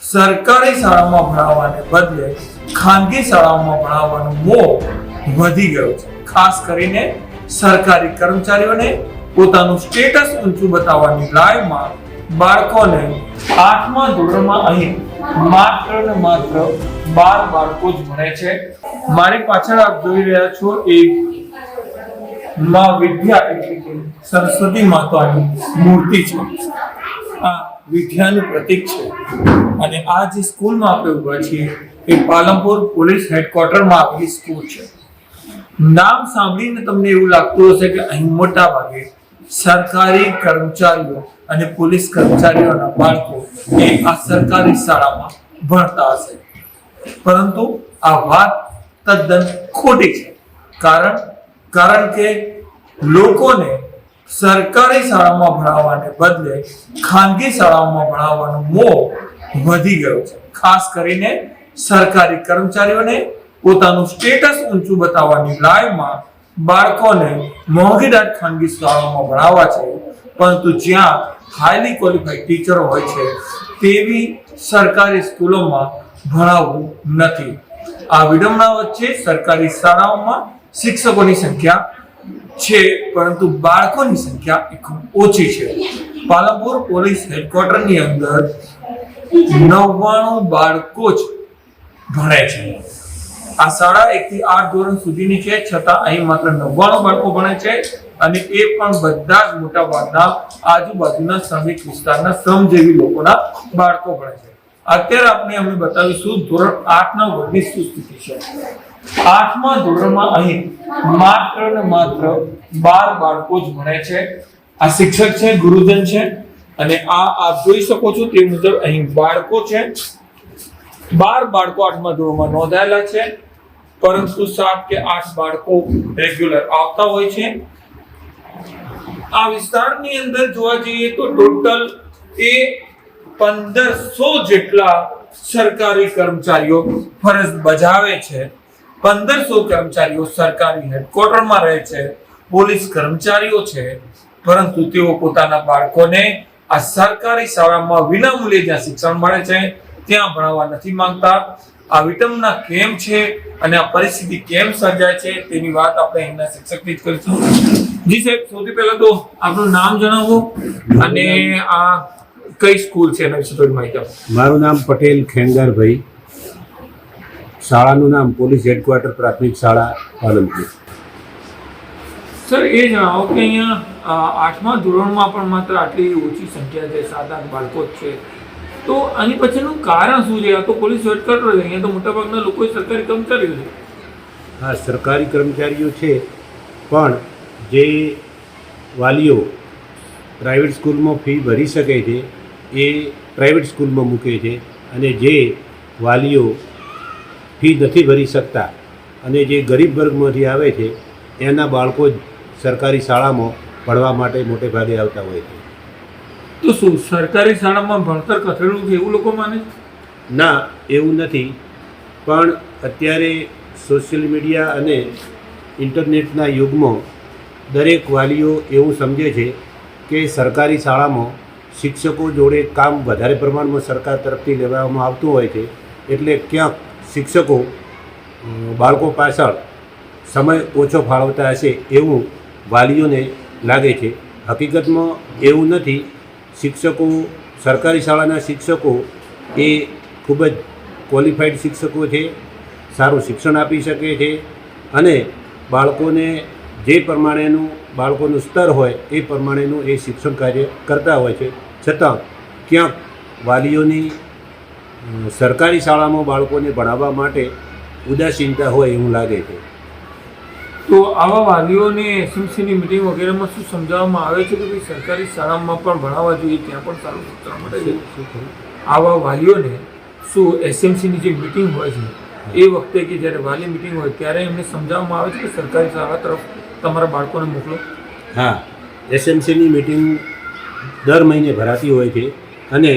સરકારી શાળામાં ભણાવવાને બદલે ખાનગી શાળાઓમાં ભણાવવાનો મોહ વધી ગયો છે. ખાસ કરીને સરકારી કર્મચારીઓને પોતાનું સ્ટેટસ ઊંચું બતાવવાની લાઈમાં બાળકોને 8મા ધોરણમાં અહીં માત્ર ને માત્ર 12 બાળકો જ ભણે છે. મારી પાછળ આપ જોઈ રહ્યા છો એક માં વિદ્યા એટલે કે સરસ્વતી માતાની મૂર્તિ છે. આ વિદ્યાનું પ્રતીક છે અને આ જે સ્કૂલમાં આપણે ઉભા છીએ એ પાલનપુર પોલીસ હેડક્વાર્ટરમાં આવેલી સ્કૂલ છે. નામ સાંભળીને તમને એવું લાગતું હશે કે અહીં મોટા ભાગે સરકારી કર્મચારીઓ અને પોલીસ કર્મચારીઓના બાળકો એ આ સરકારી શાળામાં ભણતા હશે, પરંતુ આ વાત તદ્દન ખોટી છે. કારણ કે લોકોને સરકારી શાળામાં ભણાવવાને બદલે ખાનગી શાળાઓમાં ભણાવવાનો મોહ વધી ગયો છે. ખાસ કરીને સરકારી કર્મચારીઓને પોતાનું સ્ટેટસ ઊંચું બતાવવાની લાઈમાં બાળકોને મોંઘીદાટ ખાનગી શાળાઓમાં ભણાવવા છે, પરંતુ જ્યાં હાઈલી ક્વોલિફાઈડ ટીચરો હોય છે તેવી સરકારી સ્કૂલોમાં ભણાવવું નથી. આ વિડંબના વચ્ચે સરકારી શાળાઓમાં શિક્ષકોની સંખ્યા છે, પરંતુ બાળકોની સંખ્યા ખૂબ ઓછી છે. પાલનપુર પોલીસ હેડક્વાર્ટરની અંદર 99 બાળકો જ ભણે છે. આ શાળા 1 થી 8 ધોરણ સુધીની છે, છતાં અહીં માત્ર 99 બાળકો ભણે છે અને એ પણ બધા જ મોટા ભાગના આજુબાજુના શ્રમિક વિસ્તારના શ્રમજીવી લોકોના બાળકો ભણે છે. અત્યારે આપણે અમે બતાવીશું ધોરણ 8ના વર્ગની શું સ્થિતિ છે. 8મા ધોરણમાં અહીં માત્ર ને માત્ર 12 બાળકો જ ભણે છે. આ શિક્ષક છે, ગુરુજન છે અને આ આપ જોઈ શકો છો તે મુજબ અહીં બાળકો છે. 12 બાળકો 8મા ધોરણમાં નોંધાયેલા છે, પરંતુ 7 કે 8 બાળકો રેગ્યુલર આવતા હોય છે. આ વિસ્તારની અંદર જોવા જઈએ તો ટોટલ એ 1500 જેટલા સરકારી કર્મચારીઓ ફરજ બજાવે છે. 1500 કર્મચારીઓ સરકારી હેડક્વાર્ટરમાં રહે છે, પોલીસ કર્મચારીઓ છે, પરંતુ તેઓ પોતાના બાળકોને આ સરકારી શાળામાં વિનામૂલ્યે જ્યાં શિક્ષણ મળે છે ત્યાં ભણાવવા નથી માંગતા. આ વિડંબના કેમ છે અને આ પરિસ્થિતિ કેમ સર્જાય છે તેની વાત આપણે અહીંના શિક્ષકથી જ કરીશું. જી સાહેબ, સૌથી પહેલા તો આપનું નામ જણાવો અને આ કઈ સ્કૂલ છે એના વિશે થોડી માહિતી આપો. મારું નામ પટેલ ખેંગારભાઈ, શાળાનું નામ પોલીસ હેડક્વાર્ટર પ્રાથમિક શાળા પાલનપુર. સર, એ જણાવો કે અહીંયા 8મા ધોરણમાં પણ માત્ર આટલી ઓછી સંખ્યા છે, 7-8 બાળકો જ છે, તો આની પછીનું કારણ શું છે? આ તો પોલીસ હેડક્વાર્ટર છે, અહીંયા તો મોટાભાગના લોકો સરકારી કર્મચારીઓ છે. હા, સરકારી કર્મચારીઓ છે, પણ જે વાલીઓ પ્રાઇવેટ સ્કૂલમાં ફી ભરી શકે છે એ પ્રાઇવેટ સ્કૂલમાં મૂકે છે, અને જે વાલીઓ ફી નથી ભરી શકતા અને જે ગરીબ વર્ગમાંથી આવે છે એના બાળકો જ સરકારી શાળામાં ભણવા માટે મોટે ભાગે આવતા હોય છે. તો શું સરકારી શાળામાં ભણતર કથળેલું છે એવું લોકો માને છે? ના, એવું નથી, પણ અત્યારે સોશિયલ મીડિયા અને ઇન્ટરનેટના યુગમાં દરેક વાલીઓ એવું સમજે છે કે સરકારી શાળામાં શિક્ષકો જોડે કામ વધારે પ્રમાણમાં સરકાર તરફથી લેવામાં આવતું હોય છે, એટલે ક્યાંક શિક્ષકો બાળકો પાછળ સમય ઓછો ફાળવતા હશે એવું વાલીઓને લાગે છે. હકીકતમાં એવું નથી. શિક્ષકો, સરકારી શાળાના શિક્ષકો એ ખૂબ જ ક્વોલિફાઈડ શિક્ષકો છે, સારું શિક્ષણ આપી શકે છે અને બાળકોને જે પ્રમાણેનું બાળકોનું સ્તર હોય એ પ્રમાણેનું એ શિક્ષણ કાર્ય કરતા હોય છે. છતાં ક્યાંક વાલીઓની સરકારી શાળામાં બાળકોને ભણાવવા માટે ઉદાસીનતા હોય એવું લાગે છે. તો આવા વાલીઓને એસએમસીની મિટિંગ વગેરેમાં શું સમજાવવામાં આવે છે કે ભાઈ સરકારી શાળામાં પણ ભણાવવા જોઈએ, ત્યાં પણ સારું શિક્ષણ મળે છે? આવા વાલીઓને શું એસએમસીની જે મિટિંગ હોય છે એ વખતે કે જ્યારે વાલી મિટિંગ હોય ત્યારે એમને સમજાવવામાં આવે છે કે સરકારી શાળા તરફ તમારા બાળકોને મોકલો? હા, એસએમસીની મિટિંગ દર મહિને ભરાતી હોય છે અને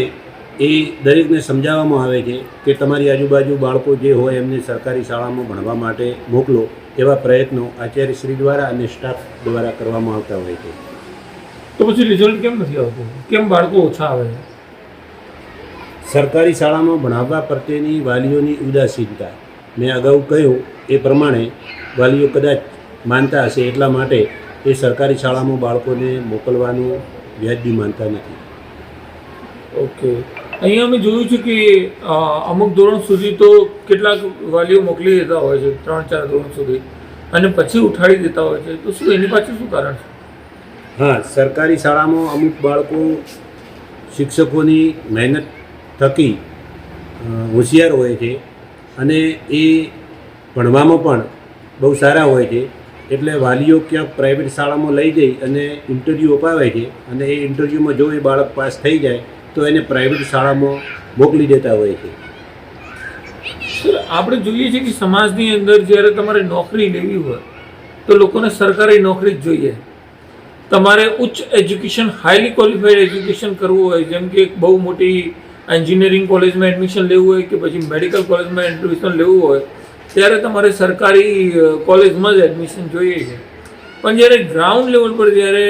એ દરેકને સમજાવવામાં આવે છે કે તમારી આજુબાજુ બાળકો જે હોય એમને સરકારી શાળામાં ભણવા માટે મોકલો. એવા પ્રયત્નો આચાર્યશ્રી દ્વારા અને સ્ટાફ દ્વારા કરવામાં આવતા હોય છે. તો પછી રિઝલ્ટ કેમ નથી આવતું? કેમ બાળકો ઓછા આવે છે? સરકારી શાળામાં ભણાવવા પ્રત્યેની વાલીઓની ઉદાસીનતા, મેં અગાઉ કહ્યું એ પ્રમાણે વાલીઓ કદાચ માનતા હશે એટલા માટે એ સરકારી શાળામાં બાળકોને મોકલવાનું વ્યાજબી માનતા નથી. ઓકે, અહીંયા અમે જોયું છે કે અમુક ધોરણ સુધી તો કેટલાક વાલીઓ મોકલી દેતા હોય છે, 3-4 ધોરણ સુધી, અને પછી ઉઠાડી દેતા હોય છે. તો શું એની પાછળ શું કારણ છે? હા, સરકારી શાળામાં અમુક બાળકો શિક્ષકોની મહેનત થકી હોશિયાર હોય છે અને એ ભણવામાં પણ બહુ સારા હોય છે. એટલે વાલીઓ ક્યાંક પ્રાઇવેટ શાળામાં લઈ જઈ અને ઇન્ટરવ્યૂ અપાવે છે અને એ ઇન્ટરવ્યૂમાં જો એ બાળક પાસ થઈ જાય તો એને પ્રાઇવેટ શાળામાં મોકલી દેતા હોય છે. સર, આપણે જોઈએ છીએ કે સમાજની અંદર જ્યારે તમારે નોકરી લેવી હોય તો લોકોને સરકારી નોકરી જ જોઈએ. તમારે ઉચ્ચ એજ્યુકેશન, હાઈલી ક્વોલિફાઈડ એજ્યુકેશન કરવું હોય, જેમ કે એક બહુ મોટી એન્જિનિયરિંગ કોલેજમાં એડમિશન લેવું હોય કે પછી મેડિકલ કોલેજમાં એડમિશન લેવું હોય, ત્યારે તમારે સરકારી કોલેજમાં જ એડમિશન જોઈએ છે. પણ જ્યારે ગ્રાઉન્ડ લેવલ પર જ્યારે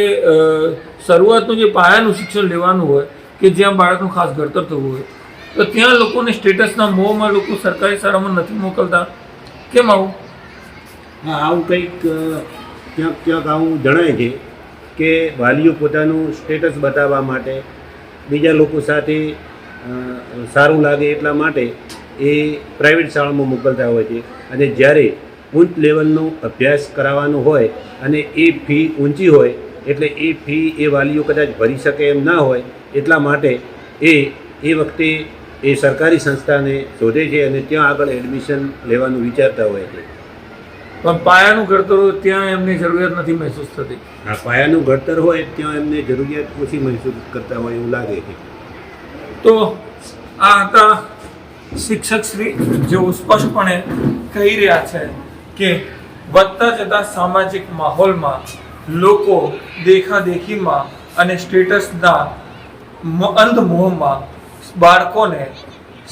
શરૂઆતનું જે પાયાનું શિક્ષણ લેવાનું હોય કે જ્યાં બાળકનું ખાસ ઘડતર થવું હોય, તો ત્યાં લોકોને સ્ટેટસના મોહમાં લોકો સરકારી શાળામાં નથી મોકલતા. કેમ આવું? હા, આવું કંઈક ક્યાંક આવું જણાય છે કે વાલીઓ પોતાનું સ્ટેટસ બતાવવા માટે, બીજા લોકો સાથે સારું લાગે એટલા માટે એ પ્રાઇવેટ શાળામાં મોકલતા હોય છે. અને જ્યારે ઉચ્ચ લેવલનો અભ્યાસ કરાવવાનો હોય અને એ ફી ઊંચી હોય એટલે એ ફી એ વાલીઓ કદાચ ભરી શકે એમ ના હોય, એટલા માટે એ વખતે એ સરકારી સંસ્થાને શોધે છે અને ત્યાં આગળ એડમિશન લેવાનું વિચારતા હોય છે. પણ પાયાનું ઘડતર હોય ત્યાં એમની જરૂરિયાત નથી મહેસૂસ થતી. હા, પાયાનું ઘડતર હોય ત્યાં એમને જરૂરિયાત ઓછી મહેસૂસ કરતા હોય એવું લાગે છે. તો આ હતા શિક્ષક શ્રી, જેઓ સ્પષ્ટપણે કહી રહ્યા છે કે વધતા જતા સામાજિક માહોલમાં લોકો દેખાદેખીમાં અને સ્ટેટસના અંધ મોહમાં બાળકોને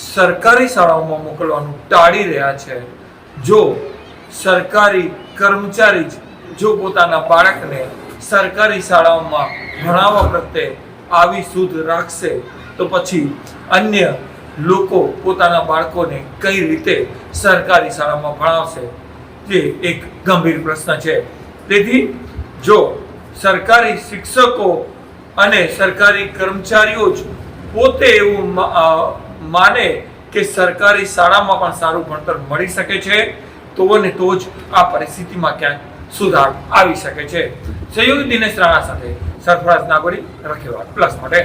સરકારી શાળાઓમાં મોકલવાનું ટાળી રહ્યા છે. જો સરકારી કર્મચારી જ જો પોતાના બાળકને સરકારી શાળાઓમાં ભણાવવા પ્રત્યે આવી શુદ્ધ રાખશે તો પછી અન્ય લોકો પોતાના બાળકોને કઈ રીતે સરકારી શાળામાં ભણાવશે, તે એક ગંભીર પ્રશ્ન છે. તેથી જો સરકારી શિક્ષકો અને સરકારી કર્મચારીઓ જ પોતે એવું માને કે સરકારી શાળામાં પણ સારું ભણતર મળી શકે છે, તો જ આ પરિસ્થિતિમાં ક્યાંક સુધાર આવી શકે છે. સહયોગી દિનેશ રાણા સાથે સરફરાઝ નાગોરી, રખેવાળ પ્લસ માટે.